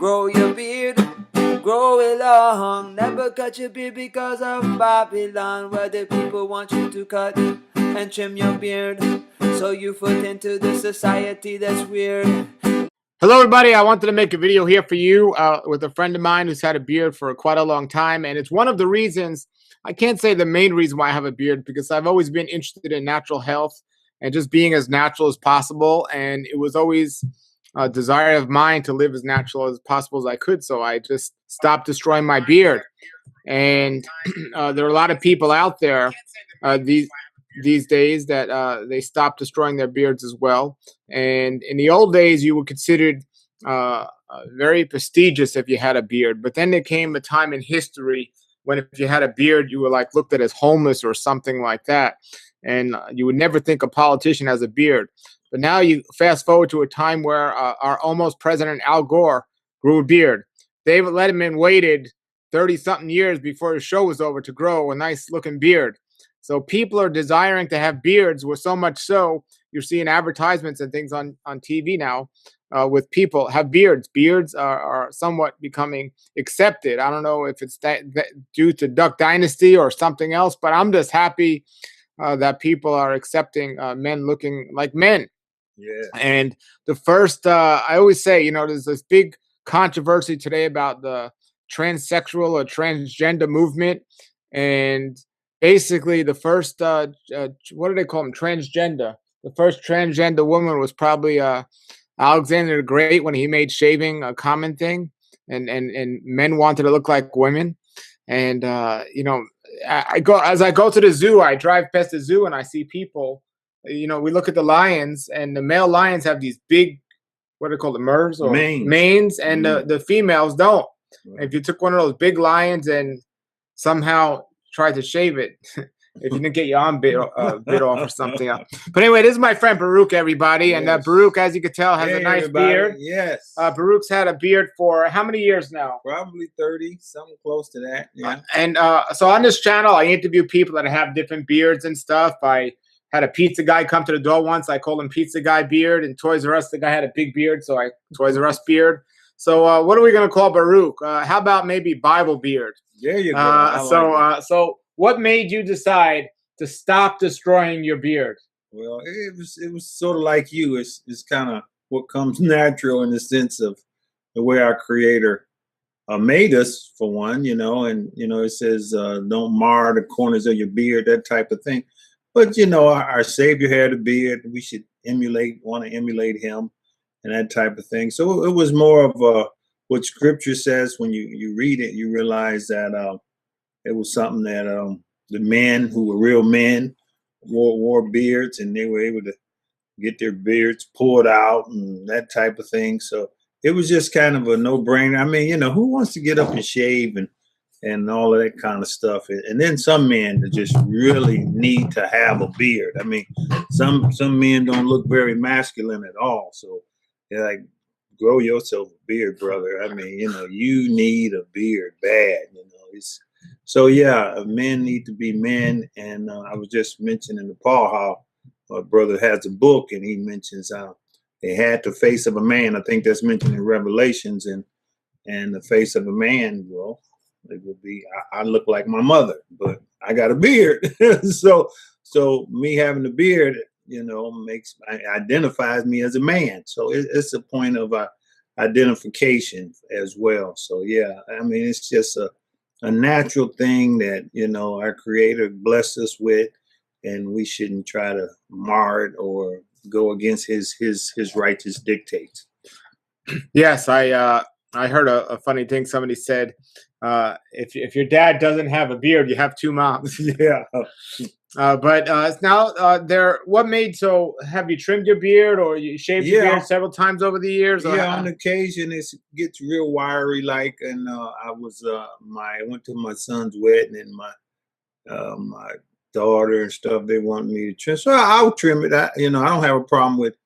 Grow your beard, grow it long. Never cut your beard because of Babylon, where the people want you to cut and trim your beard, so you fit into the society that's weird. Hello, everybody. I wanted to make a video here for you with a friend of mine who's had a beard for quite a long time. And it's one of the reasons, I can't say the main reason why I have a beard, because I've always been interested in natural health and just being as natural as possible. And it was always a desire of mine to live as natural as possible as I could. So I just stopped destroying my beard. And there are a lot of people out there these days that they stopped destroying their beards as well. And in the old days, you were considered very prestigious if you had a beard. But then there came a time in history when if you had a beard, you were like looked at as homeless or something like that. And you would never think a politician has a beard. But now you fast forward to a time where our almost president Al Gore grew a beard. David Letterman waited 30-something years before his show was over to grow a nice looking beard. So people are desiring to have beards, with so much so you're seeing advertisements and things on TV now with people have beards. Beards are somewhat becoming accepted. I don't know if it's that due to Duck Dynasty or something else, but I'm just happy that people are accepting men looking like men. Yeah. And the first, I always say, there's this big controversy today about the transsexual or transgender movement. And basically the first, what do they call them? Transgender. The first transgender woman was probably Alexander the Great, when he made shaving a common thing, and men wanted to look like women. And, I go to the zoo, I drive past the zoo and I see people, we look at the lions, and the male lions have these big, what do they call the manes or manes, and the females don't. Right. If you took one of those big lions and somehow tried to shave it, if you didn't get your arm bit off or something else. But anyway, this is my friend Baruch, everybody. Yes. And Baruch, as you can tell, has a nice beard. Yes. Baruch's had a beard for how many years now? Probably 30, something close to that. Yeah. And so on this channel, I interview people that have different beards and stuff. I had a pizza guy come to the door once. I called him Pizza Guy Beard. And Toys R Us, the guy had a big beard, so Toys R Us Beard. So what are we going to call Baruch? How about maybe Bible Beard? There you go. So what made you decide to stop destroying your beard? Well, it was sort of like you. It's kind of what comes natural in the sense of the way our Creator made us, for one, and it says don't mar the corners of your beard, that type of thing. But our Savior had a beard. We should want to emulate him and that type of thing. So it was more of what Scripture says. When you read it, you realize that it was something that the men who were real men wore beards, and they were able to get their beards pulled out and that type of thing. So it was just kind of a no-brainer. I mean, who wants to get up and shave and all of that kind of stuff? And then some men that just really need to have a beard. I mean, some men don't look very masculine at all. So they're like, grow yourself a beard, brother. I mean, you need a beard bad. So yeah, men need to be men. And I was just mentioning to Paul how my brother has a book, and he mentions how they had the face of a man. I think that's mentioned in Revelations, and the face of a man. Well, it would be, I look like my mother, but I got a beard. so me having a beard, identifies me as a man. So it's a point of identification as well. So yeah, I mean, it's just a natural thing that our Creator blessed us with, and we shouldn't try to mar it or go against his righteous dictates. Yes, I heard a funny thing. Somebody said, if your dad doesn't have a beard, you have two moms. Yeah. But now what made, so have you trimmed your beard, or you shaved your beard several times over the years? Yeah, on occasion it gets real wiry like, and I went to my son's wedding, and my daughter and stuff, they want me to trim. So I'll trim it. I don't have a problem with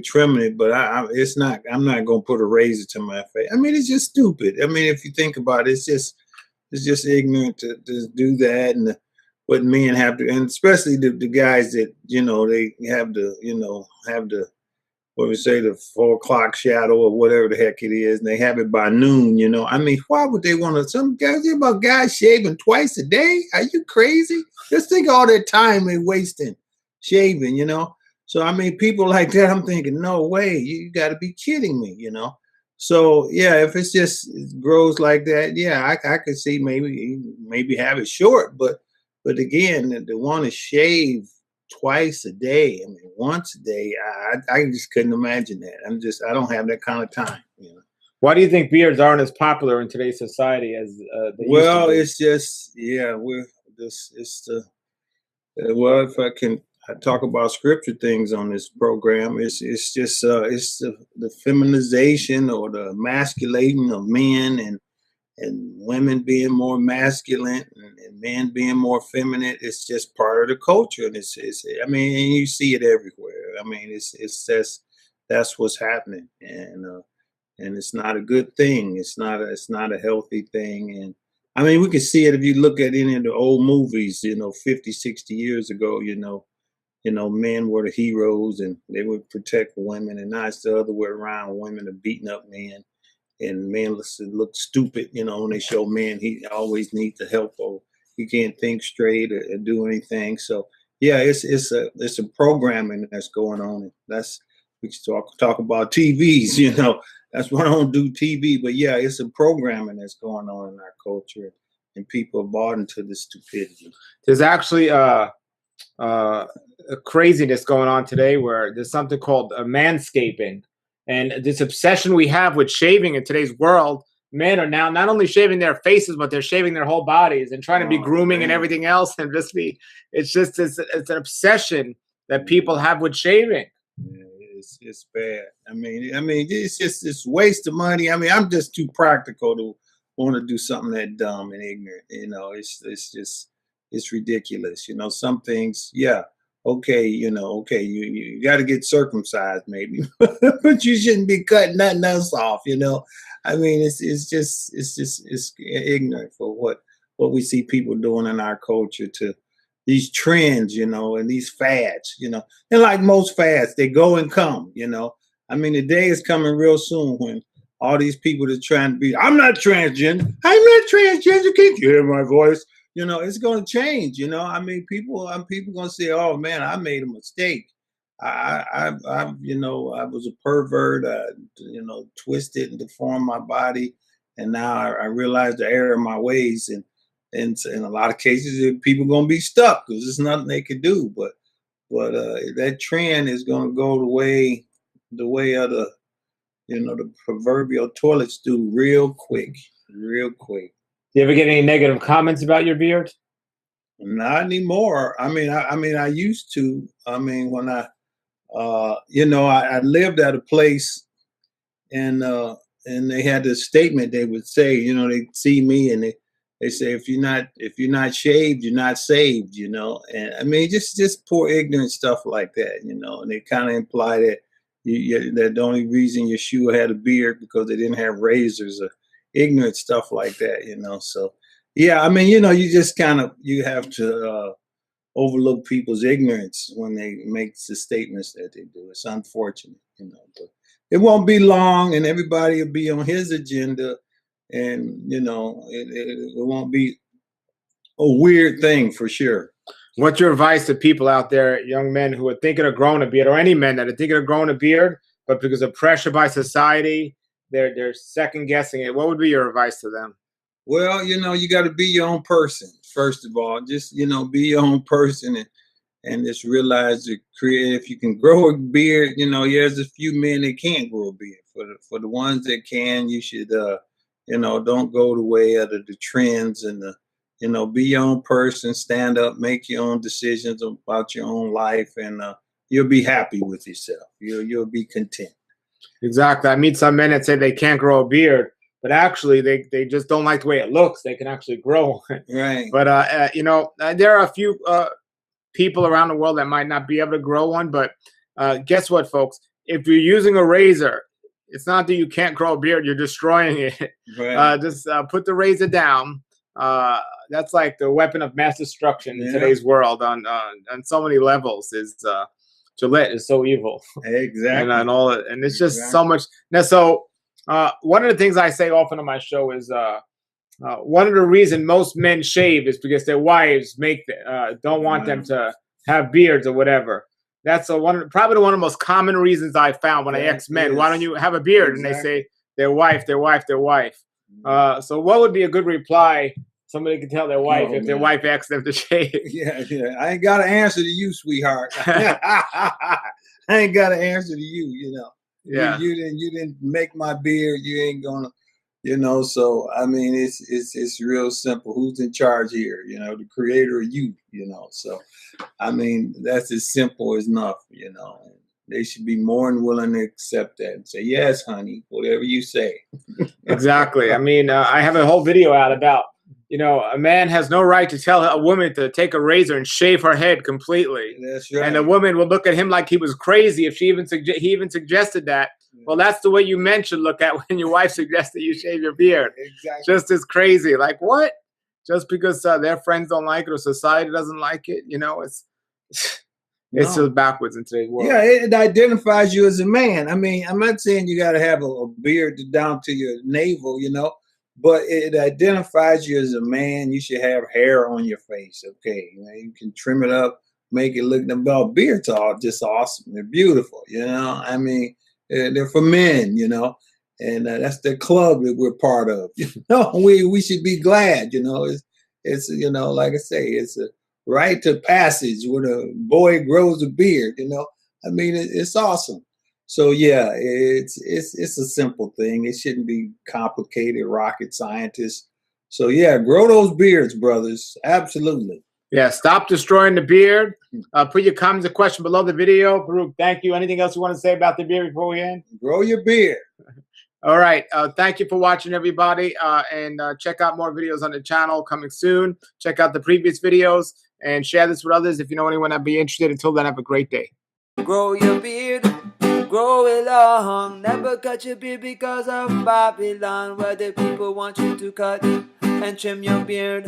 trimming it, but I'm not going to put a razor to my face. I mean, it's just stupid. I mean, if you think about it, it's just ignorant to do that. And what men have to, and especially the guys that, they have the what we say, the 4 o'clock shadow or whatever the heck it is, and they have it by noon. You know, I mean, why would they want to? Some guys, about guys shaving twice a day? Are you crazy? Just think of all that time they're wasting shaving. You know, so I mean, people like that, I'm thinking, no way, you got to be kidding me. You know. So yeah, if it's just it grows like that, yeah, I could see maybe have it short, but again, the one to shave twice a day, I mean once a day, I just couldn't imagine that. I don't have that kind of time, you know. Why do you think beards aren't as popular in today's society as they used to Well, be? it's just yeah, we're this it's the well, if I can talk about scripture things on this program, it's just it's the feminization or the emasculating of men and women being more masculine and men being more feminine. It's just part of the culture, and it's I mean, and you see it everywhere. I mean, it's just that's what's happening, and it's not a good thing. It's not a healthy thing. And I mean, we can see it if you look at any of the old movies, you know, 50, 60 years ago, you know, men were the heroes and they would protect women, and now it's the other way around. Women are beating up men, and men look stupid, you know, when they show men he always needs the help or he can't think straight or do anything. So yeah, it's a programming that's going on. And that's we can talk about TVs, you know. That's why I don't do TV. But yeah, it's a programming that's going on in our culture, and people are bought into the stupidity. There's actually a craziness going on today where there's something called manscaping, and this obsession we have with shaving in today's world. Men are now not only shaving their faces, but they're shaving their whole bodies and trying to be Oh grooming and man. everything else, and just be. It's an obsession that people have with shaving. Yeah, it's bad. I mean, it's just it's waste of money. I mean, I'm just too practical to want to do something that dumb and ignorant. You know, it's just it's ridiculous. You know, some things, yeah, okay, you know, okay, you got to get circumcised maybe, but you shouldn't be cutting nothing else off. You know, I mean, it's ignorant for what we see people doing in our culture to these trends, you know, and these fads, you know. And like most fads, they go and come, you know. I mean, the day is coming real soon when all these people that are trying to be, I'm not transgender. I'm not transgender. Can't you hear my voice? You know, it's going to change. You know, I mean, people going to say, "Oh man, I made a mistake. You know, I was a pervert. You know, twisted and deformed my body, and now I realize the error of my ways." And in a lot of cases, people going to be stuck because there's nothing they can do. But that trend is going to go the way of the the proverbial toilet stool real quick, real quick. Do you ever get any negative comments about your beard? Not anymore. I mean, I used to. I mean, when you know, I lived at a place, and they had this statement they would say. You know, they'd see me and they say if you're not shaved, you're not saved. You know, and I mean, just poor ignorant stuff like that. You know, and they kind of imply that that the only reason Yeshua had a beard because they didn't have razors or ignorant stuff like that. You know, so. Yeah, I mean, you know, you just kind of you have to overlook people's ignorance when they make the statements that they do. It's unfortunate, you know, but it won't be long, and everybody will be on his agenda, and you know, it won't be a weird thing for sure. What's your advice to people out there, young men who are thinking of growing a beard, or any men that are thinking of growing a beard, but because of pressure by society, they're second guessing it? What would be your advice to them? Well, you know, you got to be your own person first of all. Just you know, be your own person and just realize to create. If you can grow a beard, you know, there's a few men that can't grow a beard. For the ones that can, you should, you know, don't go the way of the trends and you know, be your own person, stand up, make your own decisions about your own life, and you'll be happy with yourself. You'll be content. Exactly. I meet some men that say they can't grow a beard, but actually they just don't like the way it looks. They can actually grow. Right. But you know, there are a few people around the world that might not be able to grow one. But guess what, folks? If you're using a razor, it's not that you can't grow a beard; you're destroying it. Right. Just put the razor down. That's like the weapon of mass destruction in Yeah. today's world on so many levels. Is Gillette is so evil. Exactly. and all it, and it's just so much. Now, so one of the things I say often on my show is one of the reasons most men shave is because their wives don't want them to have beards or whatever. That's probably one of the most common reasons I found when I ask men, why don't you have a beard? And they say their wife. So what would be a good reply? Somebody can tell their wife if their wife asks them to shave. Yeah. I ain't got an answer to you, sweetheart. I ain't got an answer to you. You know. Yeah. You didn't make my beard. You ain't gonna. You know. So I mean, it's real simple. Who's in charge here? You know, the creator or you? You know. So I mean, that's as simple as enough. You know. They should be more than willing to accept that and say, yes, honey, whatever you say. Exactly. I mean, I have a whole video out about, a man has no right to tell a woman to take a razor and shave her head completely. That's right. And the woman will look at him like he was crazy if he even suggested that. Yeah. Well, that's the way you men should look at when your wife suggests that you shave your beard. Exactly. Just as crazy. Like, what? Just because their friends don't like it or society doesn't like it, it's just backwards in today's world. Yeah, it identifies you as a man. I mean, I'm not saying you got to have a beard down to your navel, but it identifies you as a man. You should have hair on your face, okay? You can trim it up, make it look. Beards are just awesome. They're beautiful, I mean, they're for men, and that's the club that we're part of. We should be glad, It's like I say, it's a rite of passage when a boy grows a beard, I mean, it's awesome. So yeah, it's a simple thing. It shouldn't be complicated, rocket scientists. So yeah, grow those beards, brothers. Absolutely. Yeah, stop destroying the beard. Put your comments and questions below the video. Baruch, thank you. Anything else you want to say about the beard before we end? Grow your beard. All right. Thank you for watching, everybody. And check out more videos on the channel coming soon. Check out the previous videos and share this with others if you know anyone that'd be interested. Until then, have a great day. Grow your beard, grow it long. Never cut your beard because of Babylon, where the people want you to cut and trim your beard,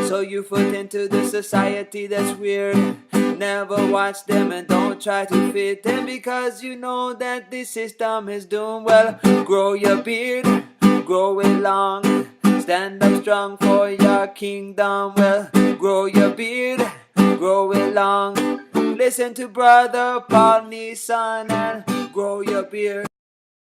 so you fit into the society that's weird. Never watch them and don't try to fit them, because you know that this system is doomed. Well, grow your beard, grow it long. Stand up strong for your kingdom. Well, grow your beard, grow it long. Listen to Brother Paul Nissan and grow your beard.